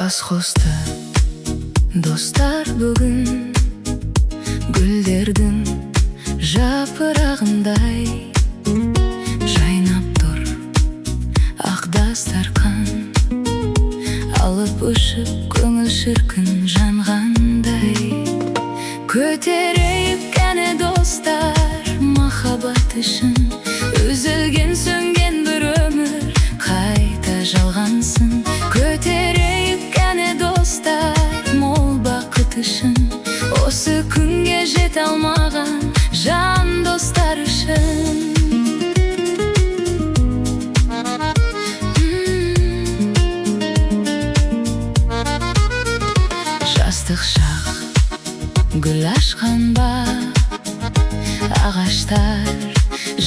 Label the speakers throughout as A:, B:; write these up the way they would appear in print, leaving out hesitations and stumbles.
A: Колхозда достар бүгін гүлдердің жапырағындай жайнап тұр ақ дастархан, алып ұшып көңіл шіркін жанғандай. Көтерейік кәне достар махаббат үшін, үзілген сөнген бір өмір қайта жалғансын. Көтерейік кәне достар мол бақыт үшін, осы күнге жете алмаған жан достар үшін. Жастық шақ гүл ашқан ба, ағаштар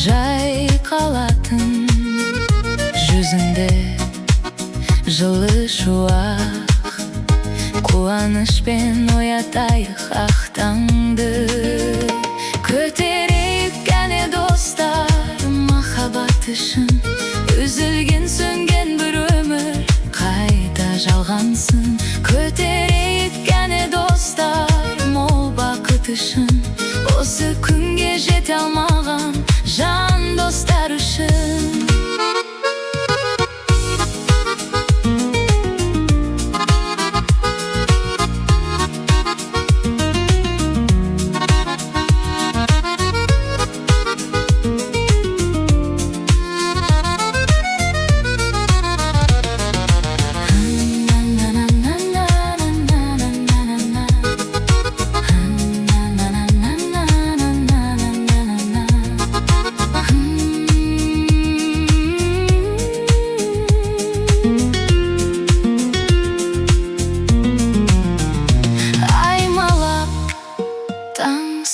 A: жайқалатын, жүзінде жылы шуақ, қуанышпен оятайық ақ таңды. Көтерейік кәне достар махаббат үшін, үзілген сөнген бір өмір қайта жалғансын. Көтерейік кәне достар мол бақыт үшін, осы күнге жете алмаған жан достар үшін.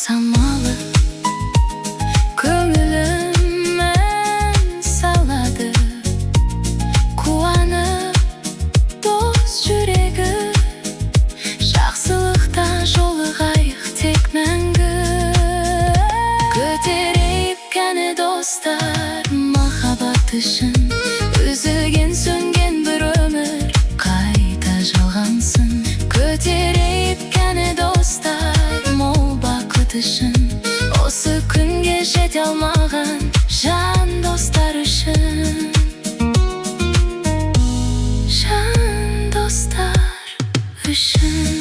A: Самалы көңілім ән салады, қуанып дос жүрегі, жақсылықта жолығайық тек мәңгі. Көтерейік кәне достар махаббат үшін, үзілген сөнген бір өмір қайта жалғансын. Көтерейік кәне достар мол бақыт үшін, осы күнге жете алмаған жан достар үшін. Жан достар үшін.